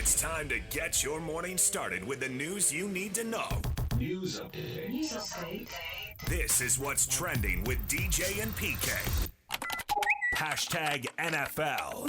It's time to get your morning started with the news you need to know. News update. This is what's trending with DJ and PK. Hashtag NFL.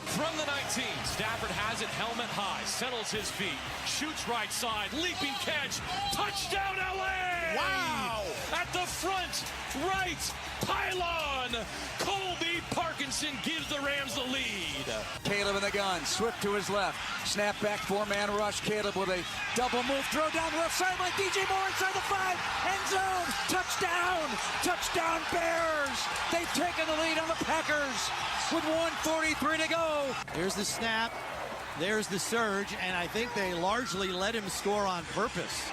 From the 19, Stafford has it helmet high, settles his feet, shoots right side, leaping catch, touchdown LA! Wow! At the front, right pylon, Colby Parkinson gives the Rams the lead. Caleb in the gun, Swift to his left, snap back, four-man rush, Caleb with a double move, throw down the left sideline, DJ Moore inside the 5, end zone, touchdown Bears! They've taken the lead on the Packers with 1:43 to go. Here's the snap, there's the surge, and I think they largely let him score on purpose.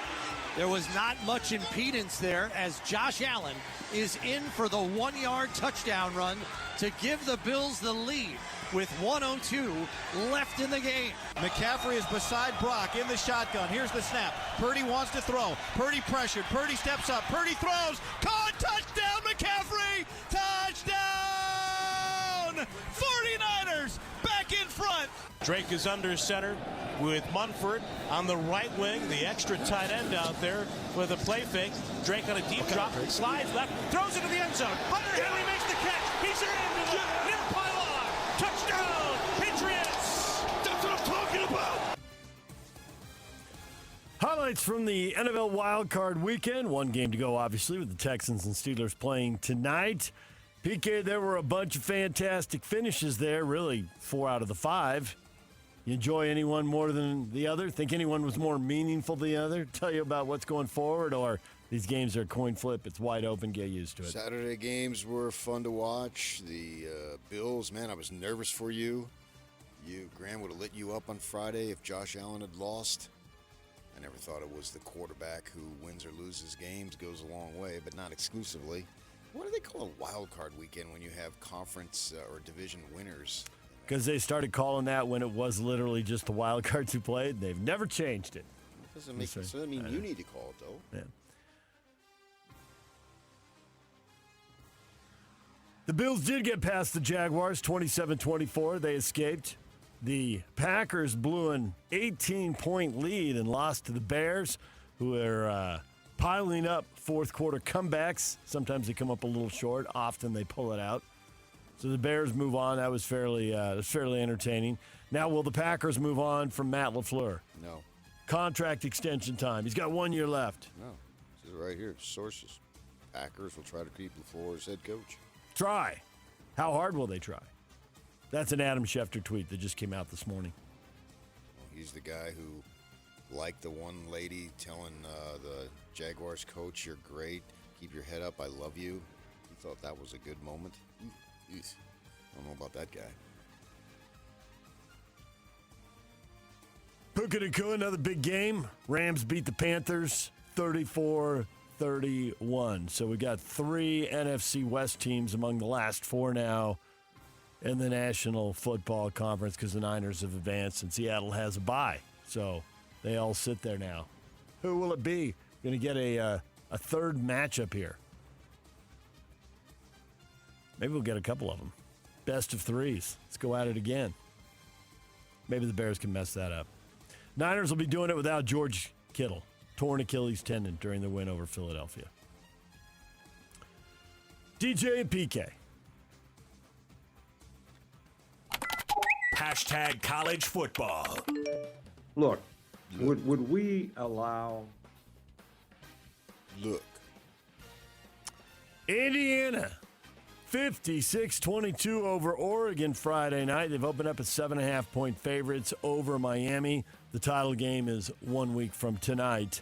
There was not much impedance there as Josh Allen is in for the 1-yard touchdown run to give the Bills the lead with 1:02 left in the game. McCaffrey is beside Brock in the shotgun. Here's the snap. Purdy wants to throw. Purdy pressured. Purdy steps up. Purdy throws. Caught. Touchdown, McCaffrey. Touchdown. 49ers back in front. Drake is under center with Munford on the right wing, the extra tight end out there with a play fake. Drake on a deep drop, slides left, throws it to the end zone. Hunter Henry makes the catch. He's in the near pylon. Touchdown, Patriots. That's what I'm talking about. Highlights from the NFL wildcard weekend. One game to go, obviously, with the Texans and Steelers playing tonight. PK, there were a bunch of fantastic finishes there, really 4 out of the 5. You enjoy anyone more than the other? Think anyone was more meaningful than the other? Tell you about what's going forward, or these games are a coin flip, it's wide open, get used to it. Saturday games were fun to watch. The Bills, man, I was nervous for you. Graham would have lit you up on Friday if Josh Allen had lost. I never thought it was the quarterback who wins or loses games, goes a long way, but not exclusively. What do they call a wild card weekend when you have conference or division winners? Because they started calling that when it was literally just the wild cards who played. They've never changed it. Doesn't make sense. I mean, you need to call it, though. Yeah. The Bills did get past the Jaguars, 27-24. They escaped. The Packers blew an 18-point lead and lost to the Bears, who are piling up fourth-quarter comebacks. Sometimes they come up a little short. Often they pull it out. So the Bears move on. That was fairly entertaining. Now, will the Packers move on from Matt LaFleur? No. Contract extension time. He's got 1 year left. No. This is right here. Sources. Packers will try to keep LaFleur as head coach. Try. How hard will they try? That's an Adam Schefter tweet that just came out this morning. Well, he's the guy who, like the one lady telling the Jaguars coach, "You're great. Keep your head up. I love you." He thought that was a good moment. I don't know about that guy. Puka Nacua, another big game. Rams beat the Panthers 34-31. So we got 3 NFC West teams among the last 4 now in the National Football Conference because the Niners have advanced and Seattle has a bye. So they all sit there now. Who will it be? Going to get a third matchup here. Maybe we'll get a couple of them. Best of 3s. Let's go at it again. Maybe the Bears can mess that up. Niners will be doing it without George Kittle. Torn Achilles tendon during the win over Philadelphia. DJ and PK. Hashtag college football. Look, would we allow... Look. Indiana. 56-22 over Oregon Friday night. They've opened up as 7.5-point favorites over Miami. The title game is 1 week from tonight.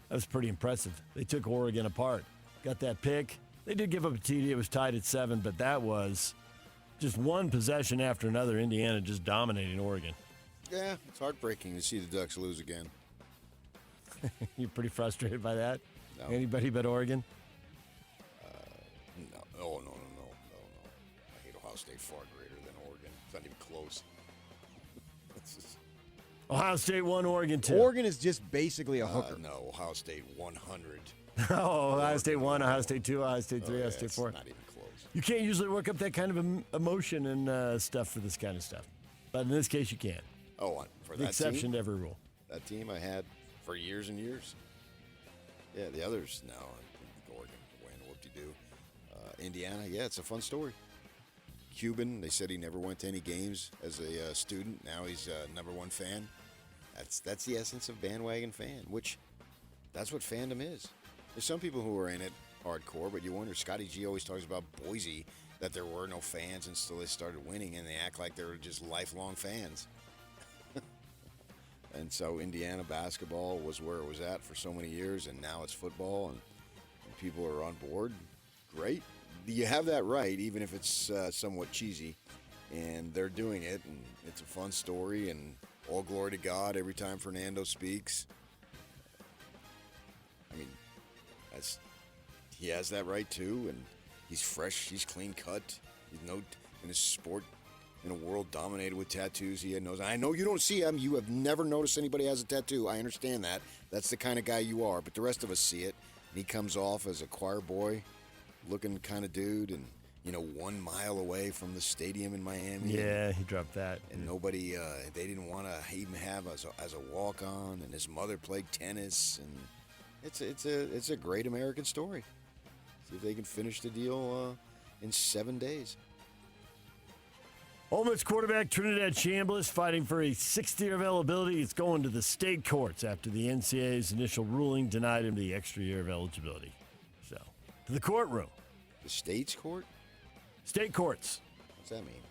That was pretty impressive. They took Oregon apart. Got that pick. They did give up a TD. It was tied at 7, but that was just one possession after another. Indiana just dominating Oregon. Yeah, it's heartbreaking to see the Ducks lose again. You're pretty frustrated by that? No. Anybody but Oregon? No. Oh, no. I hate Ohio State far greater than Oregon. It's not even close. Ohio State won, Oregon 2. Oregon is just basically a hooker. No, Ohio State 100. Oh, Ohio State 1, Ohio State 2, Ohio State 3, Ohio State 4. Not even close. You can't usually work up that kind of emotion and stuff for this kind of stuff. But in this case, you can. Oh, for The that exception team? to every rule. That team I had for years and years. Yeah, the others, no. Oregon, win, whoop-de-doo. Indiana, yeah, it's a fun story. Cuban, they said he never went to any games as a student. Now he's a number one fan. That's the essence of bandwagon fan, which that's what fandom is. There's some people who are in it hardcore, but you wonder, Scotty G always talks about Boise, that there were no fans until they started winning, and they act like they were just lifelong fans. And so Indiana basketball was where it was at for so many years, and now it's football, and people are on board. Great. You have that right, even if it's somewhat cheesy, and they're doing it, and it's a fun story, and all glory to God every time Fernando speaks. I mean, he has that right too, and he's fresh, he's clean cut. He's in his sport, in a world dominated with tattoos, he knows. I know you don't see him. You have never noticed anybody has a tattoo. I understand that. That's the kind of guy you are, but the rest of us see it. And he comes off as a choir boy looking kind of dude, and 1 mile away from the stadium in Miami. Yeah, he dropped that. And nobody, they didn't want to even have as a walk-on, and his mother played tennis, and it's a great American story. See if they can finish the deal in 7 days. Ole Miss quarterback Trinidad Chambliss fighting for a 6th-year availability. It's going to the state courts after the NCAA's initial ruling denied him the extra year of eligibility. So, to the courtroom. The state's court? State courts. What's that mean?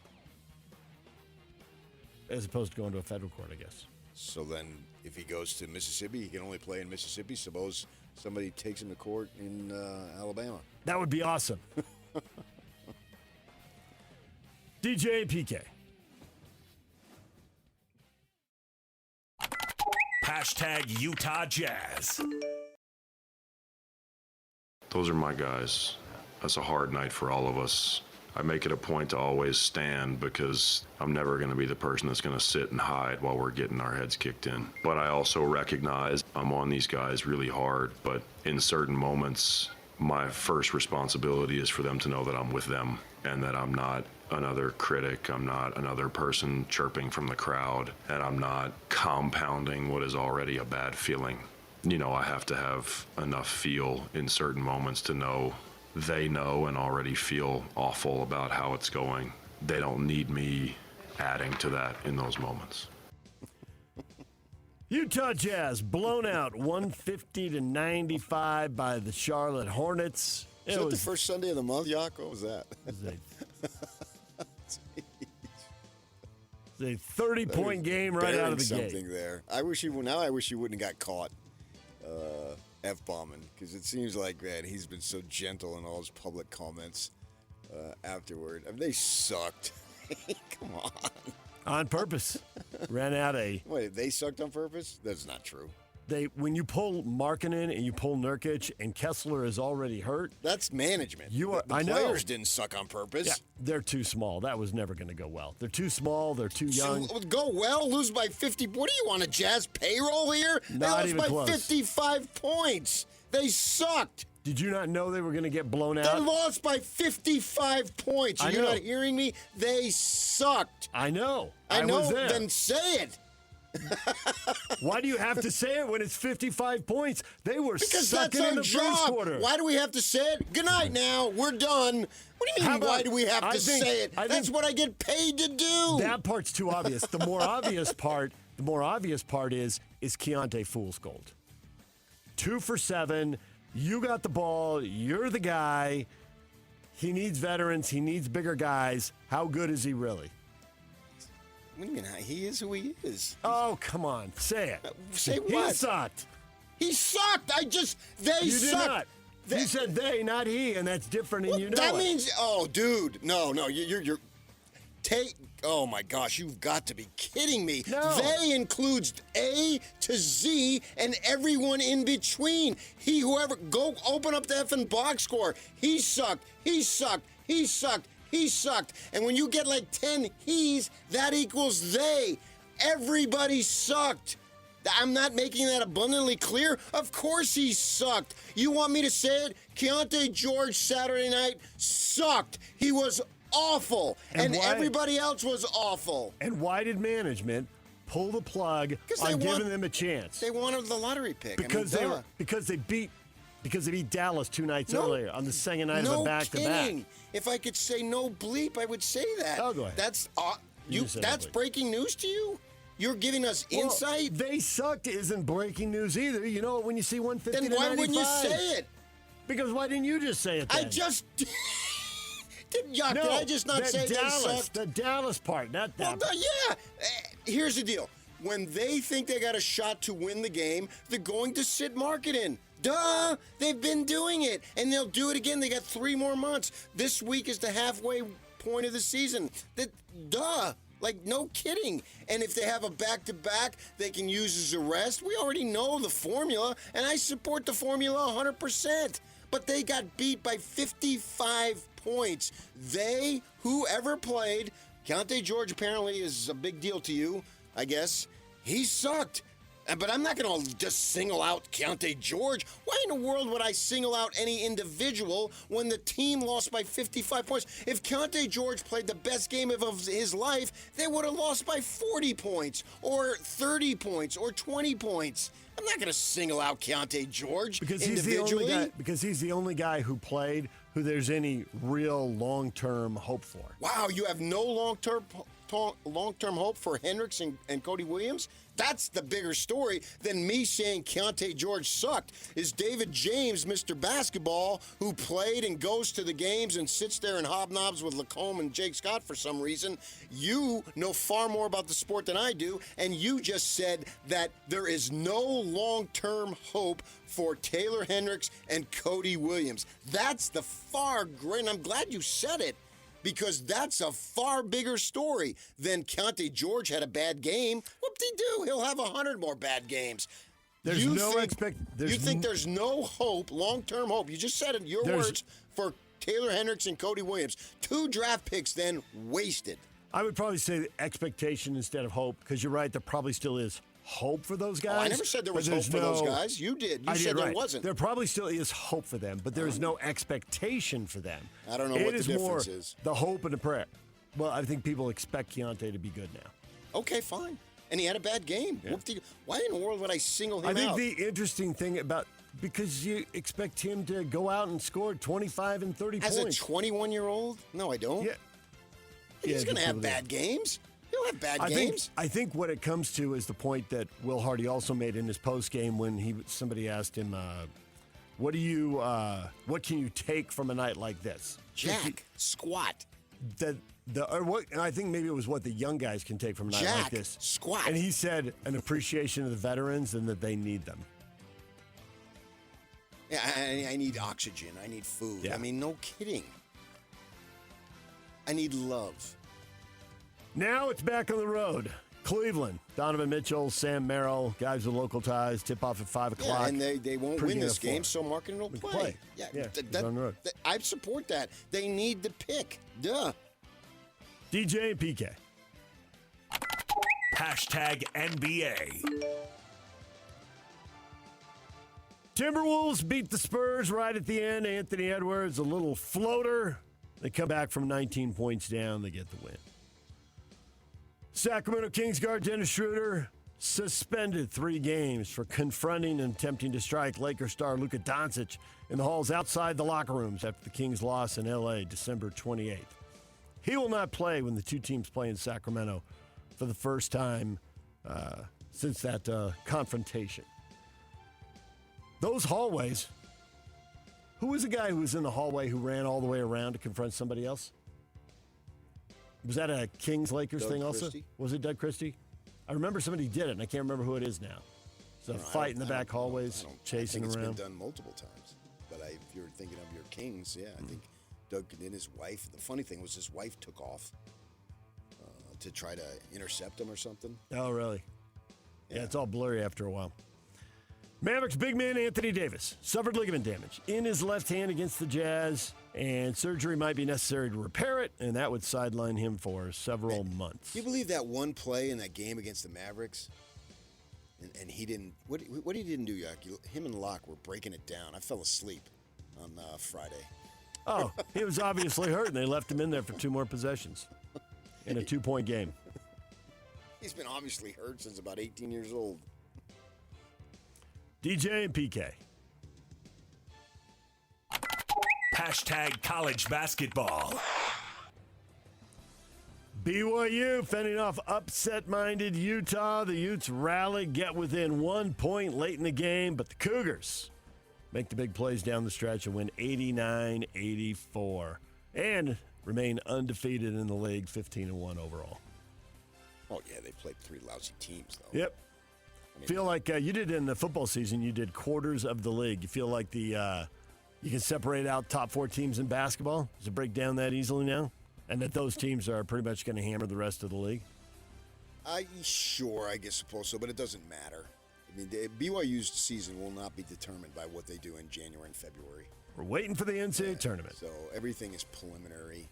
As opposed to going to a federal court, I guess. So then, if he goes to Mississippi, he can only play in Mississippi. Suppose somebody takes him to court in Alabama. That would be awesome. DJ PK. Hashtag Utah Jazz. Those are my guys. That's a hard night for all of us. I make it a point to always stand because I'm never going to be the person that's going to sit and hide while we're getting our heads kicked in. But I also recognize I'm on these guys really hard, but in certain moments, my first responsibility is for them to know that I'm with them and that I'm not another critic, I'm not another person chirping from the crowd, and I'm not compounding what is already a bad feeling. I have to have enough feel in certain moments to know they know and already feel awful about how it's going. They don't need me adding to that in those moments. Utah Jazz blown out 150-95 by the Charlotte Hornets. Is that the first Sunday of the month, Yak? What was that? It was a 30-point game right out of the gate. Something there. I wish he wouldn't have got caught F-bombing, because it seems like, man, he's been so gentle in all his public comments afterward. I mean, they sucked. Come on. On purpose. Ran out a... Wait, they sucked on purpose? That's not true. When you pull Markkanen and you pull Nurkic and Kessler is already hurt... That's management. The players didn't suck on purpose. Yeah, they're too small. That was never going to go well. They're too small. They're too young. So, go well, lose by 50. What do you want, a Jazz payroll here? They lost by close. 55 points. They sucked. Did you not know they were going to get blown out? They lost by 55 points. Are you not hearing me? They sucked. I know. I know. Was there. Then say it. Why do you have to say it when it's 55 points? They were sucking in the first quarter. Why do we have to say it? Good night now. We're done. What do you mean, why do we have to say it? That's what I get paid to do. That part's too obvious. The more obvious part is Keontae fool's gold. 2 for 7. You got the ball. You're the guy. He needs veterans. He needs bigger guys. How good is he really? What do you mean? He is who he is. Oh, come on. Say it. Say what? He sucked. He sucked. They you sucked. Did not. You said they, not he, and that's different, and you know that it. means, dude. No, you're oh my gosh, you've got to be kidding me. No. They includes A to Z and everyone in between. Go open up the effing box score. He sucked. And when you get like 10 he's, that equals they. Everybody sucked. I'm not making that abundantly clear. Of course he sucked. You want me to say it? Keontae George Saturday night sucked. He was awful, and why- everybody else was awful. And why did management pull the plug on giving them a chance? They wanted the lottery pick. Because they beat Dallas 2 nights earlier on the second night of a back-to-back. Kidding. If I could say no bleep, I would say that. Oh, go ahead. That's just said that's no bleep. breaking news to you? You're giving us insight? They sucked isn't breaking news either. You know it when you see 150 Then to why 95. wouldn't you say it? Because why didn't you just say it then? I just... Did I just not say Dallas, they sucked? the Dallas part, not that. Well, yeah. Here's the deal. When they think they got a shot to win the game, they're going to sit marketing. Duh! They've been doing it, and they'll do it again. They got 3 more months. This week is the halfway point of the season. Duh! Like, no kidding. And if they have a back-to-back they can use as a rest, we already know the formula, and I support the formula 100%. But they got beat by 55 points. Whoever played, Keontae George apparently is a big deal to you, I guess. He sucked. But I'm not going to just single out Keontae George. Why in the world would I single out any individual when the team lost by 55 points? If Keontae George played the best game of his life, they would have lost by 40 points or 30 points or 20 points. I'm not going to single out Keontae George individually. Because he's the only guy who played who there's any real long-term hope for. Wow, you have no long-term hope for Hendricks and Cody Williams? That's the bigger story than me saying Keontae George sucked. Is David James, Mr. Basketball, who played and goes to the games and sits there and hobnobs with Lacombe and Jake Scott for some reason. You know far more about the sport than I do, and you just said that there is no long-term hope for Taylor Hendricks and Cody Williams. That's the far great, and I'm glad you said it, because that's a far bigger story than Keontae George had a bad game. Whoop-de-doo, he'll have 100 more bad games. You think there's no hope, long-term hope, you just said it in your words, for Taylor Hendricks and Cody Williams. 2 draft picks then wasted. I would probably say expectation instead of hope, because you're right, there probably still is hope for those guys. I never said there was hope for those guys. You did. You said there wasn't. There probably still is hope for them, but there is no expectation for them. I don't know what the difference is. It is more the hope and the prayer. Well, I think people expect Keontae to be good now. Okay, fine. And he had a bad game. Yeah. Why in the world would I single him out? I think the interesting thing because you expect him to go out and score 25 and 30 points. As a 21-year-old? No, I don't. Yeah. He's going to have bad games. He'll have bad games. I think what it comes to is the point that Will Hardy also made in his post game when somebody asked him, what can you take from a night like this? Squat. And I think maybe it was what the young guys can take from a night like this. Squat. And he said an appreciation of the veterans and that they need them. Yeah, I need oxygen. I need food. Yeah. I mean, no kidding. I need love. Now it's back on the road. Cleveland, Donovan Mitchell, Sam Merrill, guys with local ties, tip off at 5 o'clock. Yeah, and they won't win this game, so Markkanen will play. Yeah, on the road. I support that. They need the pick. Duh. DJ and PK. #NBA. Timberwolves beat the Spurs right at the end. Anthony Edwards, a little floater. They come back from 19 points down. They get the win. Sacramento Kings guard Dennis Schroeder suspended 3 games for confronting and attempting to strike Lakers star Luka Doncic in the halls outside the locker rooms after the Kings' loss in L.A. December 28th. He will not play when the 2 teams play in Sacramento for the first time since that confrontation. Those hallways. Who was the guy who was in the hallway who ran all the way around to confront somebody else? Was that a Kings-Lakers thing also? Christie? Was it Doug Christie? I remember somebody did it, and I can't remember who it is now. It's a fight in the back hallways, chasing around. I think it's been done multiple times. But if you're thinking of your Kings, I think Doug and his wife, the funny thing was his wife took off to try to intercept him or something. Oh, really? Yeah, it's all blurry after a while. Mavericks big man Anthony Davis suffered ligament damage in his left hand against the Jazz, and surgery might be necessary to repair it, and that would sideline him for several months. Do you believe that one play in that game against the Mavericks, and he didn't, what he didn't do, Yak? Him and Locke were breaking it down. I fell asleep on Friday. Oh, he was obviously hurt, and they left him in there for 2 more possessions in a 2-point game. He's been obviously hurt since about 18 years old. DJ and PK. Hashtag college basketball. BYU fending off upset-minded Utah. The Utes rally, get within 1 point late in the game, but the Cougars make the big plays down the stretch and win 89-84 and remain undefeated in the league, 15-1 overall. Oh, yeah, they played 3 lousy teams, though. Yep. Feel like you did in the football season, you did quarters of the league. You feel like you can separate out top 4 teams in basketball? Does it break down that easily now? And that those teams are pretty much going to hammer the rest of the league? Sure, I guess suppose so, but it doesn't matter. I mean, BYU's season will not be determined by what they do in January and February. We're waiting for the NCAA tournament. So everything is preliminary.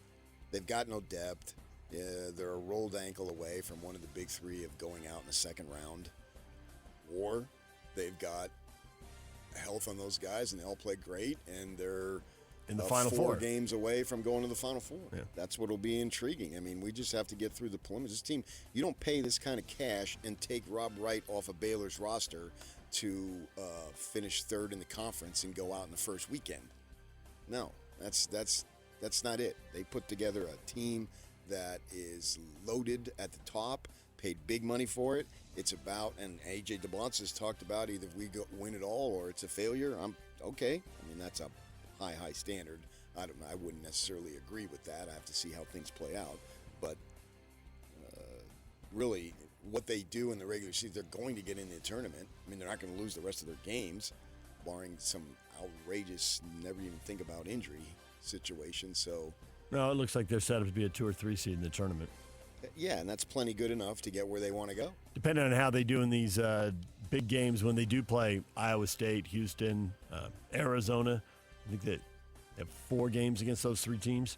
They've got no depth. They're a rolled ankle away from one of the big 3 of going out in the second round. Or they've got health on those guys, and they all play great, and they're in the Final 4 Four. games away from going to the Final Four. Yeah. That's what will be intriguing. I mean, we just have to get through the preliminaries. This team, you don't pay this kind of cash and take Rob Wright off of Baylor's roster to finish 3rd in the conference and go out in the first weekend. No, that's not it. They put together a team that is loaded at the top, paid big money for it. It's about, and A.J. DeBlanc has talked about, either we win it all or it's a failure. I'm okay. I mean, that's a high standard. I wouldn't necessarily agree with that. I have to see how things play out. But really, what they do in the regular season, they're going to get in the tournament. I mean, they're not going to lose the rest of their games, barring some outrageous, never even think about injury situation. So, no, it looks like they're set up to be a 2 or 3 seed in the tournament. Yeah, and that's plenty good enough to get where they want to go. Depending on how they do in these big games when they do play Iowa State, Houston, Arizona, I think they have 4 games against those 3 teams.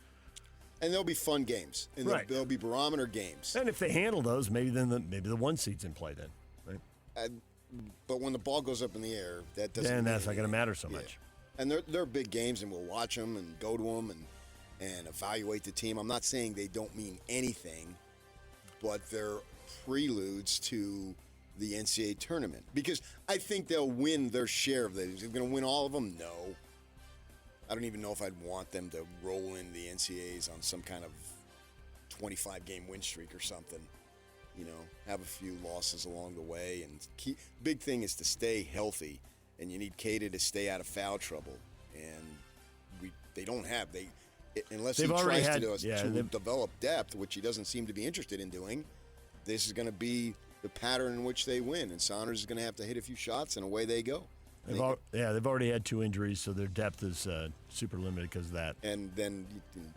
And they'll be fun games. And right. They'll be barometer games. And if they handle those, maybe the 1 seed's in play then, right? But when the ball goes up in the air, that doesn't. Then that's not going to matter so much. And they're big games, and we'll watch them and go to them and evaluate the team. I'm not saying they don't mean anything, but they're preludes to the NCAA tournament. Because I think they'll win their share of these. They're going to win all of them? No. I don't even know if I'd want them to roll in the NCAAs on some kind of 25-game win streak or something. You know, have a few losses along the way. And big thing is to stay healthy, and you need Cada to stay out of foul trouble. And they don't have unless he tries to develop depth, which he doesn't seem to be interested in doing. This is going to be the pattern in which they win, and Saunders is going to have to hit a few shots, and away they go. They've already had 2 injuries, so their depth is super limited because of that. And then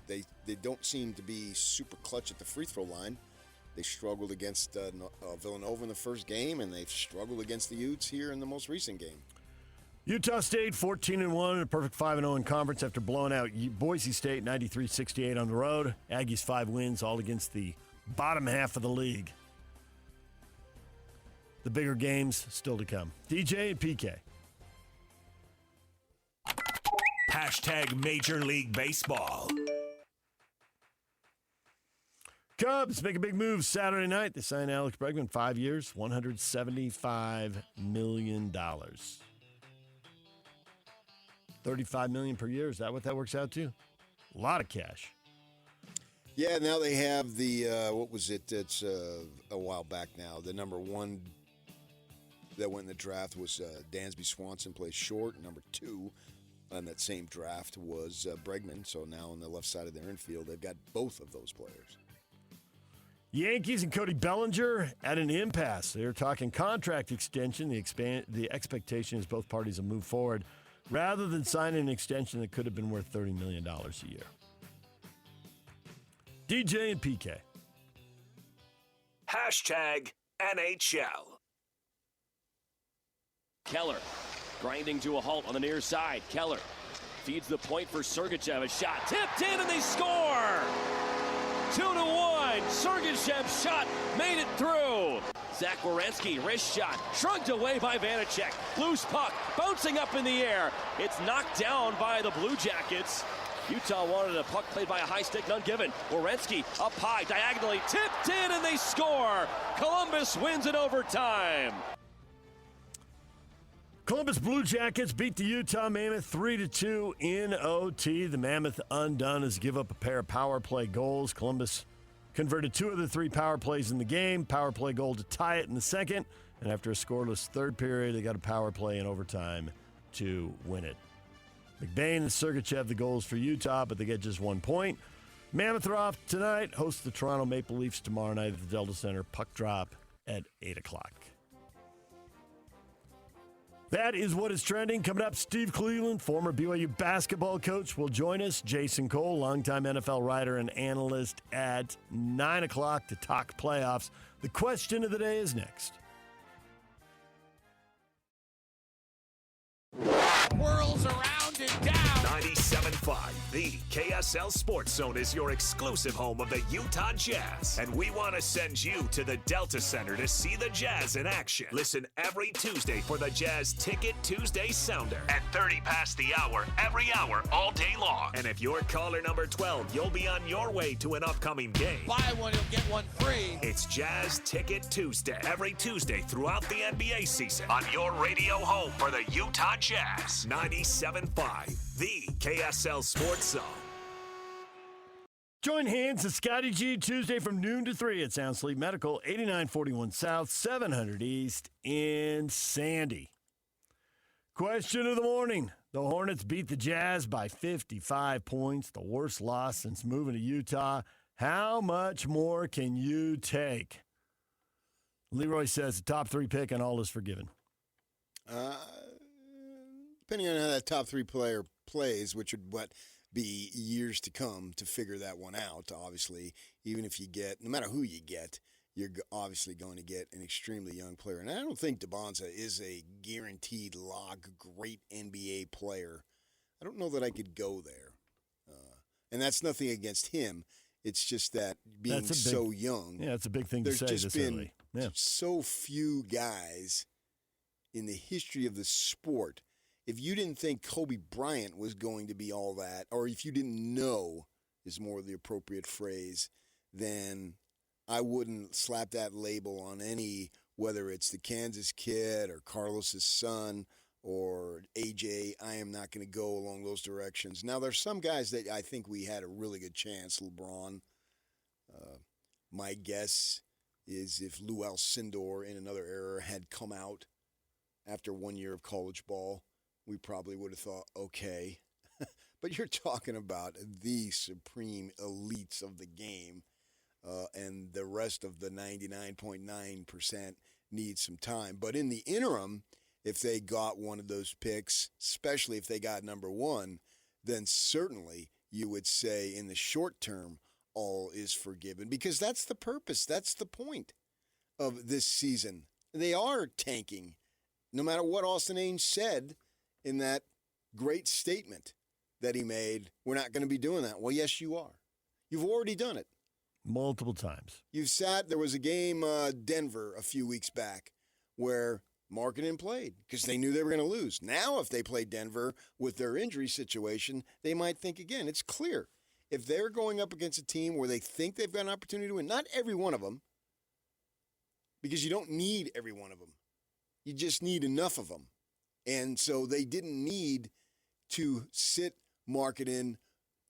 they don't seem to be super clutch at the free throw line. They struggled against Villanova in the first game, and they've struggled against the Utes here in the most recent game. Utah State 14-1, a perfect 5-0 in conference after blowing out Boise State 93-68 on the road. Aggies 5 wins, all against the bottom half of the league. The bigger games still to come. DJ and PK. Hashtag Major League Baseball. Cubs make a big move Saturday night. They sign Alex Bregman, 5 years, $175 million. $35 million per year. Is that what that works out to? A lot of cash. Yeah, now they have the, what was it? It's a while back now. The number 1 that went in the draft was Dansby Swanson, plays short. Number 2 on that same draft was Bregman. So now on the left side of their infield, they've got both of those players. Yankees and Cody Bellinger at an impasse. They're talking contract extension. The expectation is both parties will move forward rather than signing an extension that could have been worth $30 million a year. DJ and PK. Hashtag NHL. Keller grinding to a halt on the near side. Keller feeds the point for Sergachev. A shot tipped in and they score! 2-1. Sergachev's shot made it through. Zach Werenski, wrist shot, shrugged away by Vanacek. Loose puck, bouncing up in the air. It's knocked down by the Blue Jackets. Utah wanted a puck played by a high stick, none given. Werenski up high, diagonally, tipped in, and they score. Columbus wins in overtime. Columbus Blue Jackets beat the Utah Mammoth 3-2 in OT. The Mammoth undone as give up a pair of power play goals. Columbus converted 2 of the 3 power plays in the game. Power play goal to tie it in the second. And after a scoreless third period, they got a power play in overtime to win it. McBain and Sergachev the goals for Utah, but they get just 1 point. Mammoth are off tonight. Host the Toronto Maple Leafs tomorrow night at the Delta Center. Puck drop at 8 o'clock. That is what is trending. Coming up, Steve Cleveland, former BYU basketball coach, will join us. Jason Cole, longtime NFL writer and analyst, at 9 o'clock to talk playoffs. The question of the day is next. Whirls around and down. 97.5, the KSL Sports Zone is your exclusive home of the Utah Jazz. And we want to send you to the Delta Center to see the Jazz in action. Listen every Tuesday for the Jazz Ticket Tuesday Sounder at 30 past the hour, every hour, all day long. And if you're caller number 12, you'll be on your way to an upcoming game. Buy one, you'll get one free. It's Jazz Ticket Tuesday, every Tuesday throughout the NBA season on your radio home for the Utah Jazz. 97.5, the KSL Sports Zone. Join hands at Scotty G Tuesday from noon to 3 at Sound Sleep Medical, 8941 South, 700 East in Sandy. Question of the morning. The Hornets beat the Jazz by 55 points, the worst loss since moving to Utah. How much more can you take? Leroy says the top 3 pick and all is forgiven. Depending on how that top 3 player plays, which would be years to come to figure that one out, obviously, even if you get, no matter who you get, you're obviously going to get an extremely young player. And I don't think DeBonza is a guaranteed lock, great NBA player. I don't know that I could go there. And that's nothing against him. It's just that being so young. Yeah, it's a big thing to say there's just been so few guys in the history of the sport. If you didn't think Kobe Bryant was going to be all that, or if you didn't know is more the appropriate phrase, then I wouldn't slap that label on any, whether it's the Kansas kid or Carlos's son or AJ. I am not going to go along those directions. Now, there's some guys that I think we had a really good chance. LeBron. My guess is if Lou Alcindor in another era had come out after 1 year of college ball, we probably would have thought, okay. But you're talking about the supreme elites of the game, and the rest of the 99.9% need some time. But in the interim, if they got one of those picks, especially if they got number 1, then certainly you would say in the short term, all is forgiven. Because that's the purpose. That's the point of this season. They are tanking. No matter what Austin Ainge said in that great statement that he made, we're not going to be doing that. Well, yes, you are. You've already done it. Multiple times. You've sat, there was a game, Denver, a few weeks back, where Markkanen played because they knew they were going to lose. Now, if they play Denver with their injury situation, they might think again. It's clear. If they're going up against a team where they think they've got an opportunity to win, not every one of them, because you don't need every one of them. You just need enough of them. And so they didn't need to sit Markkanen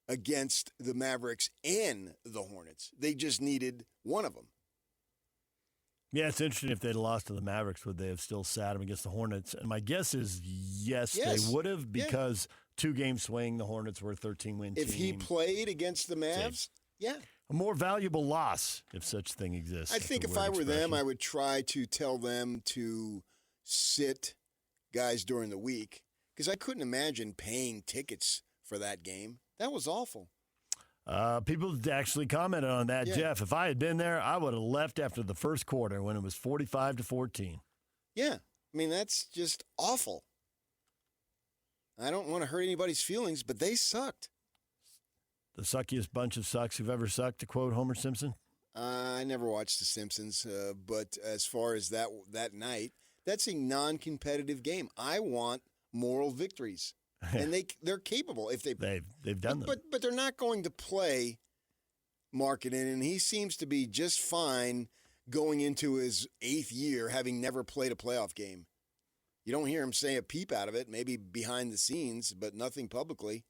against the Mavericks and the Hornets. They just needed one of them. Yeah, it's interesting. If they'd lost to the Mavericks, would they have still sat him against the Hornets? And my guess is yes. They would have, because 2-game swing, the Hornets were a 13-win team. If he played against the Mavs, a more valuable loss, if such thing exists. I think if I were them, I would try to tell them to sit guys during the week, because I couldn't imagine paying tickets for that game. That was awful. People actually commented on that, Jeff. If I had been there, I would have left after the first quarter when it was 45-14. Yeah. I mean, that's just awful. I don't want to hurt anybody's feelings, but they sucked. The suckiest bunch of sucks who've ever sucked, to quote Homer Simpson. I never watched The Simpsons, but as far as that night, that's a non-competitive game. I want moral victories. And they're capable if they've done them. But they're not going to play Markkanen, and he seems to be just fine going into his 8th year, having never played a playoff game. You don't hear him say a peep out of it, maybe behind the scenes, but nothing publicly.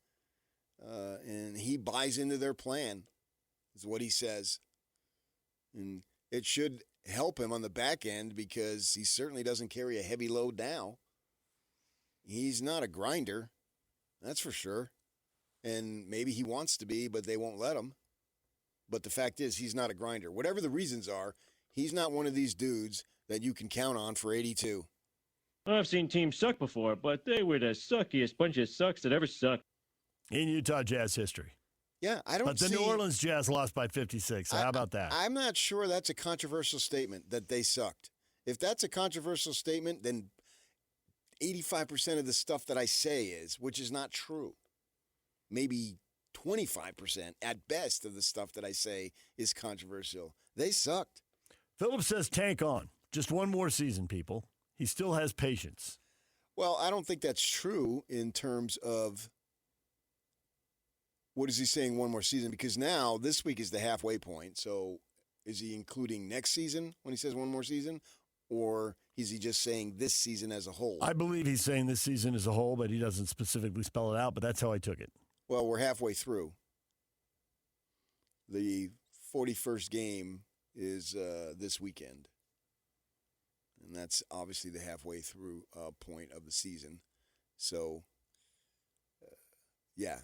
And he buys into their plan, is what he says. And it should help him on the back end because he certainly doesn't carry a heavy load now. He's not a grinder, that's for sure. And maybe he wants to be, but they won't let him. But the fact is, he's not a grinder. Whatever the reasons are, he's not one of these dudes that you can count on for 82. I've seen teams suck before, but they were the suckiest bunch of sucks that ever sucked. In Utah Jazz history. Yeah, I don't see... But the New Orleans Jazz lost by 56, so how about that? I'm not sure that's a controversial statement, that they sucked. If that's a controversial statement, then 85% of the stuff that I say is, which is not true. Maybe 25% at best of the stuff that I say is controversial. They sucked. Phillips says tank on. Just one more season, people. He still has patience. Well, I don't think that's true in terms of... What is he saying, one more season? Because now, this week is the halfway point. So is he including next season when he says one more season? Or is he just saying this season as a whole? I believe he's saying this season as a whole, but he doesn't specifically spell it out, but that's how I took it. Well, we're halfway through. The 41st game is this weekend. And that's obviously the halfway through point of the season. So, yeah.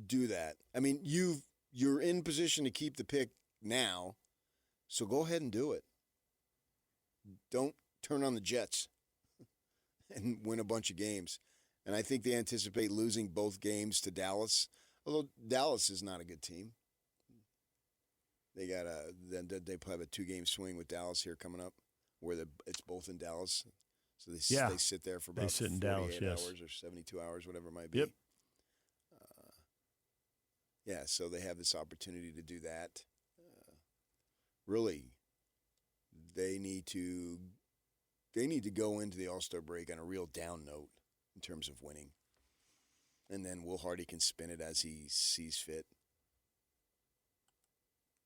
Do that. I mean, you're in position to keep the pick now, so go ahead and do it. Don't turn on the Jets and win a bunch of games. And I think they anticipate losing both games to Dallas, although Dallas is not a good team. They got they have a 2-game swing with Dallas here coming up, where it's both in Dallas. So they sit there for about 48 Dallas, hours or 72 hours, whatever it might be. Yep. Yeah, so they have this opportunity to do that. Really, they need to go into the All-Star break on a real down note in terms of winning. And then Will Hardy can spin it as he sees fit.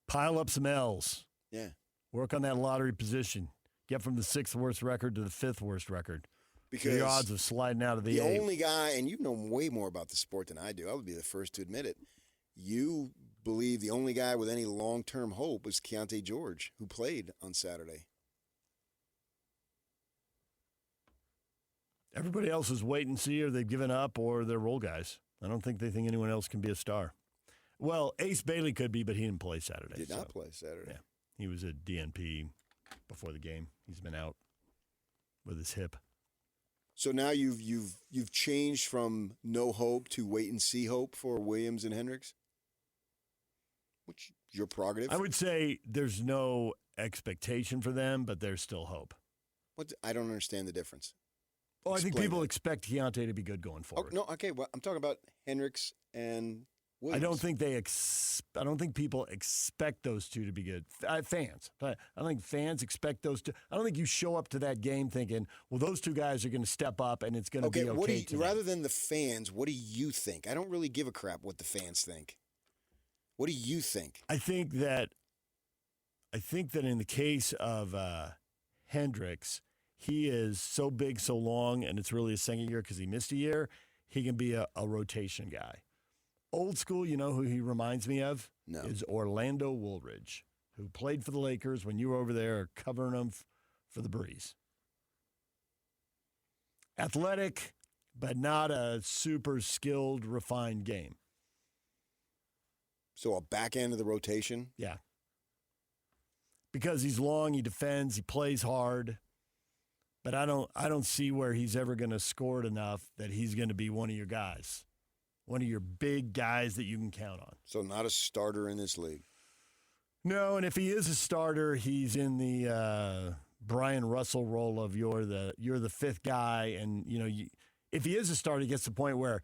Pile up some L's. Yeah. Work on that lottery position. Get from the 6th worst record to the 5th worst record. Because your odds of sliding out of the 8th. The only guy, and you know way more about the sport than I do, I would be the first to admit it. You believe the only guy with any long-term hope was Keontae George, who played on Saturday. Everybody else is wait and see, or they've given up, or they're role guys. I don't think they think anyone else can be a star. Well, Ace Bailey could be, but he didn't play Saturday. Did not play Saturday. Yeah, he was at DNP before the game. He's been out with his hip. So now you've changed from no hope to wait and see hope for Williams and Hendricks? Which your prerogative? I would say there's no expectation for them, but there's still hope. I don't understand the difference. Well, I think people expect Keontae to be good going forward. Oh, no, okay. Well, I'm talking about Hendricks and Williams. I don't think people expect those two to be good. Fans. I don't think fans expect those two. I don't think you show up to that game thinking, well, those two guys are going to step up and it's going to be okay. Rather than the fans, what do you think? I don't really give a crap what the fans think. What do you think? I think that in the case of Hendricks, he is so big, so long, and it's really his second year because he missed a year. He can be a rotation guy. Old school, you know who he reminds me of? No. Is Orlando Woolridge, who played for the Lakers when you were over there covering them for the Breeze. Athletic, but not a super skilled, refined game. So a back end of the rotation? Yeah. Because he's long, he defends, he plays hard. But I don't see where he's ever going to score it enough that he's going to be one of your guys. One of your big guys that you can count on. So not a starter in this league? No, and if he is a starter, he's in the Brian Russell role of you're the fifth guy. And, if he is a starter, he gets to the point where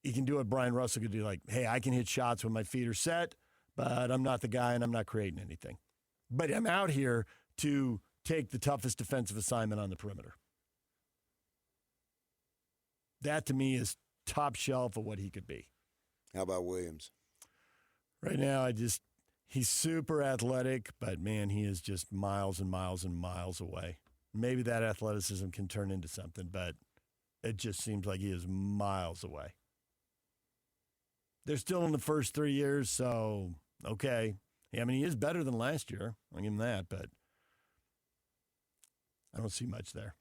he can do what Brian Russell could do. Like, hey, I can hit shots when my feet are set, but I'm not the guy and I'm not creating anything. But I'm out here to take the toughest defensive assignment on the perimeter. That, to me, is top shelf of what he could be. How about Williams? Right now, he's super athletic, but, man, he is just miles and miles and miles away. Maybe that athleticism can turn into something, but it just seems like he is miles away. They're still in the first 3 years, so, okay. Yeah, I mean, he is better than last year. I'll give him that, but I don't see much there.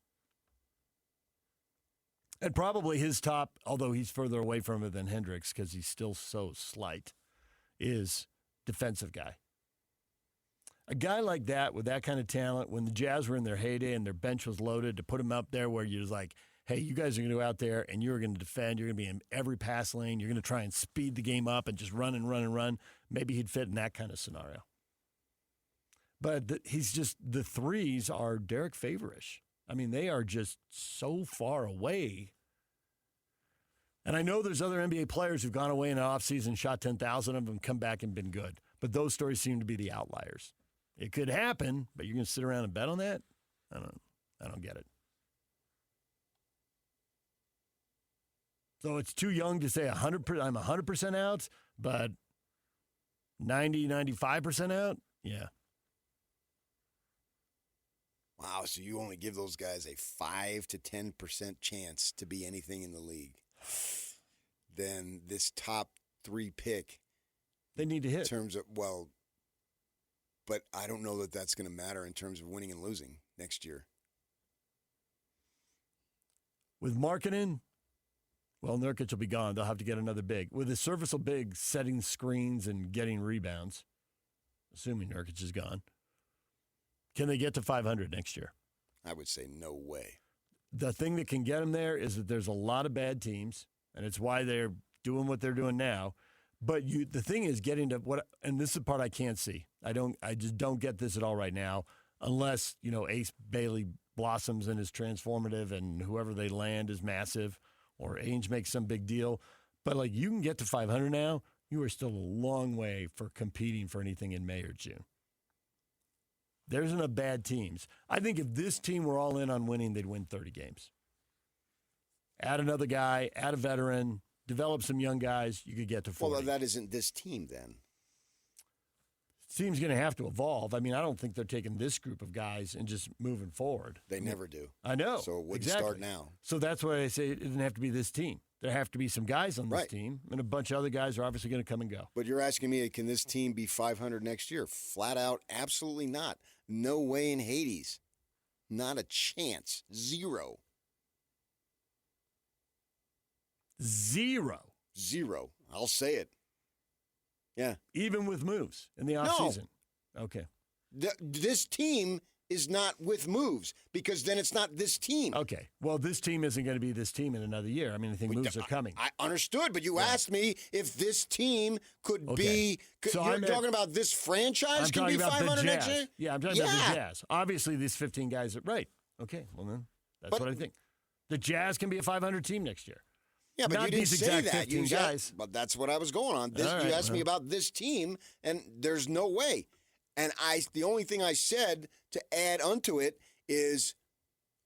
And probably his top, although he's further away from it than Hendricks because he's still so slight, is defensive guy. A guy like that with that kind of talent, when the Jazz were in their heyday and their bench was loaded, to put him up there where you're just like, hey, you guys are going to go out there and you're going to defend. You're going to be in every pass lane. You're going to try and speed the game up and just run and run and run. Maybe he'd fit in that kind of scenario. But he's just, the threes are Derek Favorish. I mean, they are just so far away. And I know there's other NBA players who've gone away in the offseason, shot 10,000 of them, come back and been good. But those stories seem to be the outliers. It could happen, but you're going to sit around and bet on that? I don't get it. So it's too young to say 100%, I'm 100% out, but 90, 95% out? Yeah. Wow, so you only give those guys a 5 to 10% chance to be anything in the league. Then this top 3 pick, they need to hit. In terms of, well, but I don't know that that's going to matter in terms of winning and losing next year. With Markkanen, well, Nurkic will be gone. They'll have to get another big. With a serviceable big setting screens and getting rebounds, assuming Nurkic is gone, can they get to 500 next year? I would say no way. The thing that can get them there is that there's a lot of bad teams, and it's why they're doing what they're doing now. But the thing is getting to what, and this is the part I can't see. I just don't get this at all right now, unless, Ace Bailey blossoms and is transformative and whoever they land is massive, or Ainge makes some big deal. But, you can get to 500 now. You are still a long way for competing for anything in May or June. There isn't enough bad teams. I think if this team were all in on winning, they'd win 30 games. Add another guy, add a veteran, develop some young guys, you could get to 40. Well, that isn't this team then. This team's going to have to evolve. I mean, I don't think they're taking this group of guys and just moving forward. They never do. I know. So it wouldn't exactly. start now. So that's why I say it doesn't have to be this team. There have to be some guys on this team, and a bunch of other guys are obviously going to come and go. But you're asking me, can this team be 500 next year? Flat out, absolutely not. No way in Hades. Not a chance. Zero. I'll say it. Yeah. Even with moves in the offseason? No. Okay. This team is not with moves, because then it's not this team. Okay. Well, this team isn't going to be this team in another year. I mean, I think moves are coming. I understood, but you asked me if this team could be. You're talking about this franchise could be 500 next year? Yeah, I'm talking about the Jazz. Obviously, these 15 guys are right. Okay. Well, then that's what I think. The Jazz can be a 500 team next year. Yeah, but not you didn't these say exact that. 15 guys. But that's what I was going on. You asked me about this team, and there's no way. And the only thing I said to add onto it is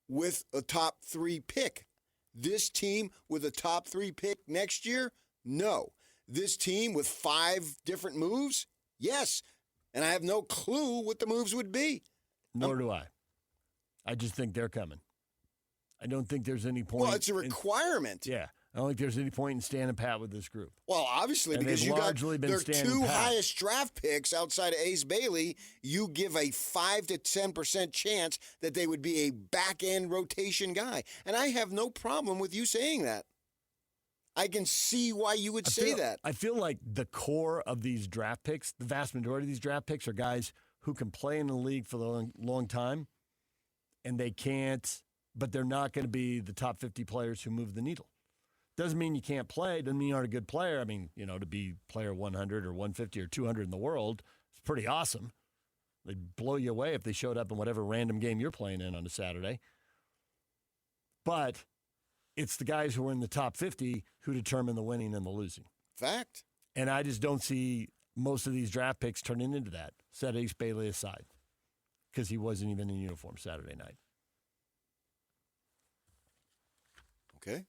with a top 3 pick. This team with a top 3 pick next year? No. This team with 5 different moves? Yes. And I have no clue what the moves would be. Nor do I. I just think they're coming. I don't think there's any point. Well, it's a requirement. Yeah. I don't think there's any point in standing pat with this group. Well, obviously, and because you got their 2 pat. highest draft picks outside of Ace Bailey, you give a 5 to 10% chance that they would be a back-end rotation guy. And I have no problem with you saying that. I can see why you would say that. I feel like the core of these draft picks, the vast majority of these draft picks, are guys who can play in the league for a long time, and they can't, but they're not going to be the top 50 players who move the needle. Doesn't mean you can't play. Doesn't mean you aren't a good player. I mean, to be player 100 or 150 or 200 in the world, it's pretty awesome. They'd blow you away if they showed up in whatever random game you're playing in on a Saturday. But it's the guys who are in the top 50 who determine the winning and the losing. Fact. And I just don't see most of these draft picks turning into that. Set Ace Bailey aside because he wasn't even in uniform Saturday night. Okay.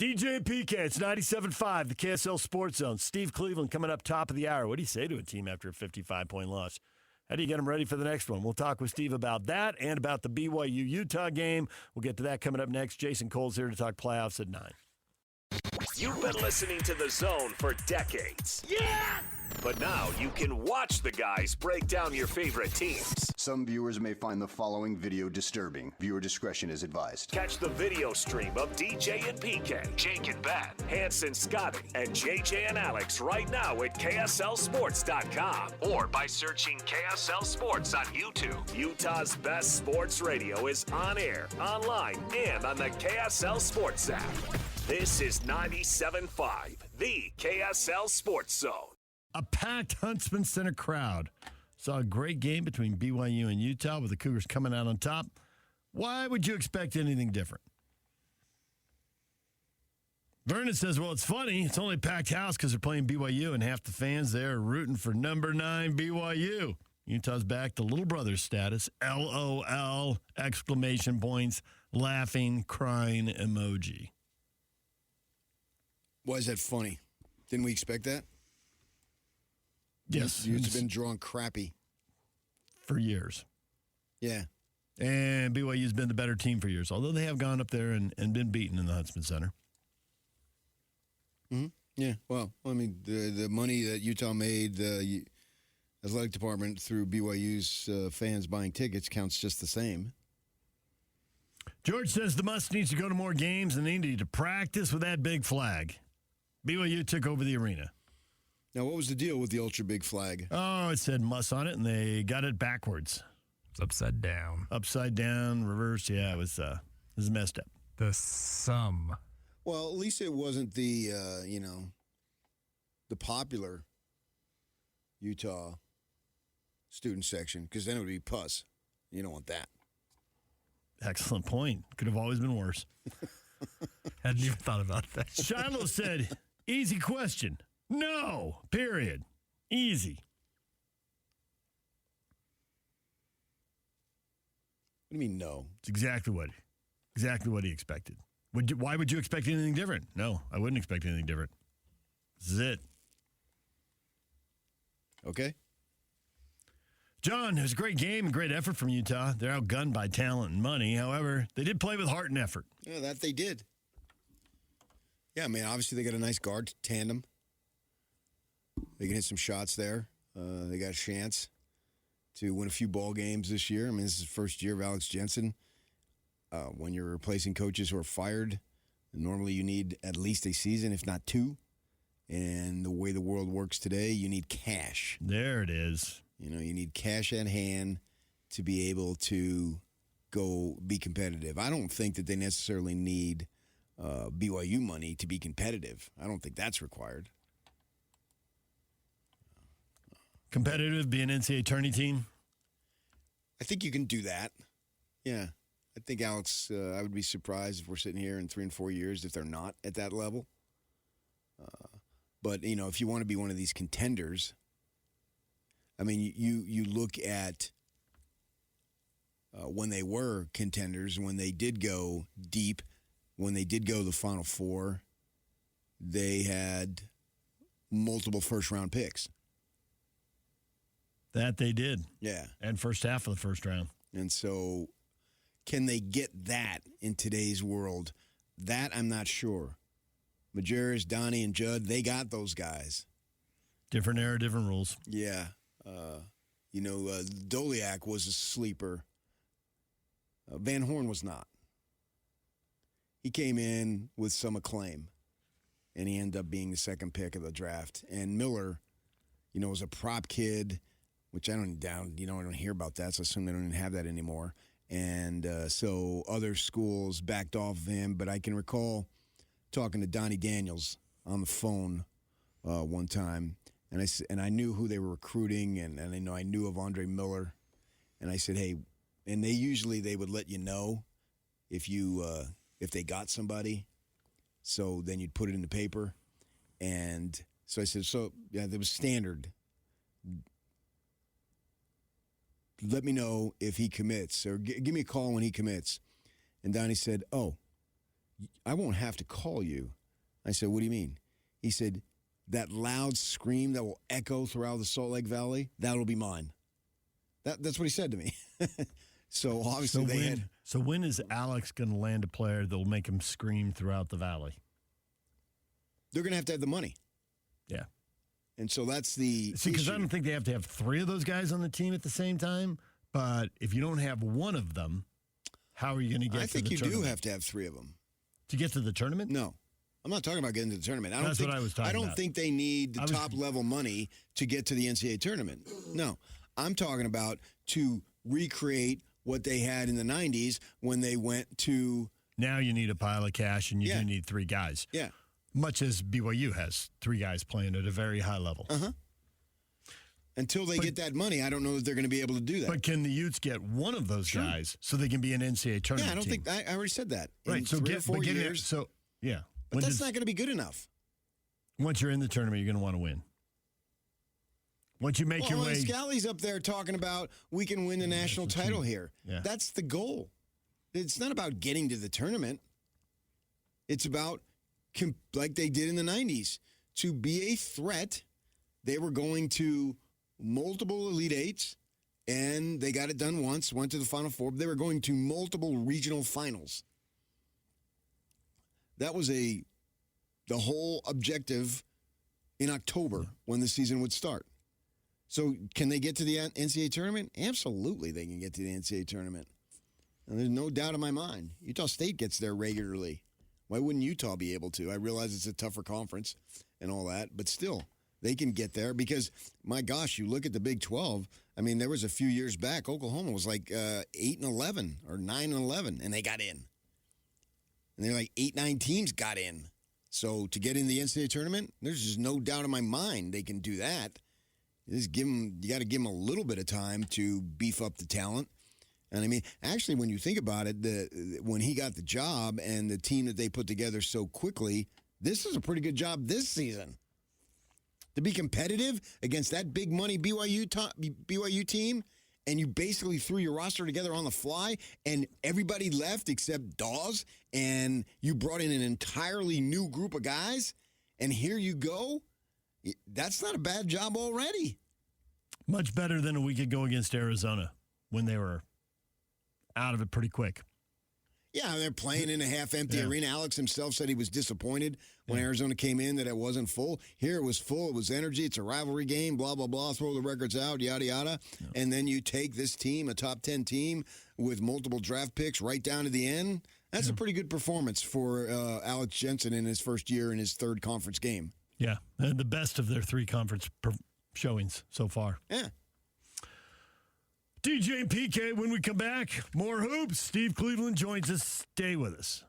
DJ and PK, it's 97.5, the KSL Sports Zone. Steve Cleveland coming up top of the hour. What do you say to a team after a 55-point loss? How do you get them ready for the next one? We'll talk with Steve about that and about the BYU-Utah game. We'll get to that coming up next. Jason Cole's here to talk playoffs at 9. You've been listening to The Zone for decades. Yes! But now you can watch the guys break down your favorite teams. Some viewers may find the following video disturbing. Viewer discretion is advised. Catch the video stream of DJ and PK, Jake and Ben, Hanson, Scotty, and JJ and Alex right now at KSLSports.com or by searching KSL Sports on YouTube. Utah's best sports radio is on air, online, and on the KSL Sports app. This is 97.5, the KSL Sports Zone. A packed Huntsman Center crowd saw a great game between BYU and Utah with the Cougars coming out on top. Why would you expect anything different? Vernon says, well, it's funny. It's only a packed house because they're playing BYU, and half the fans there are rooting for number 9 BYU. Utah's back to little brother status. LOL, exclamation points, laughing, crying emoji. Why is that funny? Didn't we expect that? Yes. It's been drawn crappy. For years. Yeah. And BYU's been the better team for years, although they have gone up there and been beaten in the Huntsman Center. Mm-hmm. Yeah. Well, I mean, the money that Utah made, the athletic department through BYU's fans buying tickets counts just the same. George says the Muss needs to go to more games and they need to practice with that big flag. BYU took over the arena. Now, what was the deal with the ultra big flag? Oh, it said Muss on it, and they got it backwards. It's upside down. Upside down, reverse. Yeah, it was messed up. The sum. Well, at least it wasn't the popular Utah student section, because then it would be pus. You don't want that. Excellent point. Could have always been worse. Hadn't even thought about that. Shiloh said, easy question. No, period. Easy. What do you mean, no? It's exactly what he expected. Why would you expect anything different? No, I wouldn't expect anything different. This is it. Okay. John, it was a great game and great effort from Utah. They're outgunned by talent and money. However, they did play with heart and effort. Yeah, that they did. Yeah, I mean, obviously they got a nice guard tandem. They can hit some shots there. They got a chance to win a few ball games this year. I mean, this is the first year of Alex Jensen. When you're replacing coaches who are fired, normally you need at least a season, if not 2. And the way the world works today, you need cash. There it is. You need cash at hand to be able to go be competitive. I don't think that they necessarily need BYU money to be competitive. I don't think that's required. Competitive, be an NCAA tourney team? I think you can do that. Yeah. I think, Alex, I would be surprised if we're sitting here in 3 and 4 years if they're not at that level. But, if you want to be one of these contenders, I mean, you look at when they were contenders, when they did go deep, when they did go to the Final Four, they had multiple first-round picks. That they did. Yeah. And first half of the first round. And so can they get that in today's world? That I'm not sure. Majerus, Donnie, and Judd, they got those guys. Different era, different rules. Yeah. Doliak was a sleeper. Van Horn was not. He came in with some acclaim, and he ended up being the second pick of the draft. And Miller, was a prop kid, which I don't hear about that, so I assume they don't even have that anymore. And so other schools backed off of him, but I can recall talking to Donnie Daniels on the phone one time, and I knew who they were recruiting, and I knew of Andre Miller, and I said, hey, and they would let you know if they got somebody, so then you'd put it in the paper, and so I said, so yeah, there was standard. Let me know if he commits, or give me a call when he commits. And Donnie said, oh, I won't have to call you. I said, what do you mean? He said, that loud scream that will echo throughout the Salt Lake Valley, that'll be mine. That's what he said to me. So obviously So when is Alex going to land a player that will make him scream throughout the Valley? They're going to have the money. Yeah. And so that's the See, because I don't think they have to have 3 of those guys on the team at the same time. But if you don't have one of them, how are you going to get to the tournament? I think you do have to have 3 of them. To get to the tournament? No. I'm not talking about getting to the tournament. What I was talking about. I don't think they need the top-level money to get to the NCAA tournament. No. I'm talking about to recreate what they had in the 90s when they went to... Now you need a pile of cash, and you do need 3 guys. Yeah. Much as BYU has 3 guys playing at a very high level. Uh-huh. Until they get that money, I don't know if they're going to be able to do that. But can the Utes get one of those guys so they can be an NCAA tournament Yeah, I don't team? think... I already said that. Right, In so 3 or 4 years. Yeah. But that's not going to be good enough. Once you're in the tournament, you're going to want to win. Once you make your way... Scally's up there talking about we can win the national title here. Yeah. That's the goal. It's not about getting to the tournament. It's about, like they did in the 90s, to be a threat. They were going to multiple Elite Eights, and they got it done once, went to the Final Four. But they were going to multiple regional finals. That was the whole objective in October when the season would start. So can they get to the NCAA tournament? Absolutely, they can get to the NCAA tournament. And there's no doubt in my mind. Utah State gets there regularly. Why wouldn't Utah be able to? I realize it's a tougher conference and all that, but still, they can get there because, my gosh, you look at the Big 12. I mean, there was a few years back, Oklahoma was like 8-11 or 9-11, and they got in. And they're like 8-9 teams got in. So to get in the NCAA tournament, there's just no doubt in my mind they can do that. You got to give them a little bit of time to beef up the talent. And I mean, actually, when you think about it, when he got the job and the team that they put together so quickly, this is a pretty good job this season. To be competitive against that big money BYU team, and you basically threw your roster together on the fly, and everybody left except Dawes, and you brought in an entirely new group of guys, and here you go. That's not a bad job already. Much better than a week ago against Arizona when they were out of it pretty quick. Yeah, they're playing in a half-empty arena. Alex himself said he was disappointed when Arizona came in that it wasn't full. Here it was full. It was energy. It's a rivalry game, blah, blah, blah. Throw the records out, yada, yada. No. And then you take this team, a top 10 team, with multiple draft picks right down to the end. That's a pretty good performance for Alex Jensen in his first year in his 3rd conference game. Yeah, the best of their 3 conference showings so far. Yeah. DJ and PK, when we come back, more hoops. Steve Cleveland joins us. Stay with us.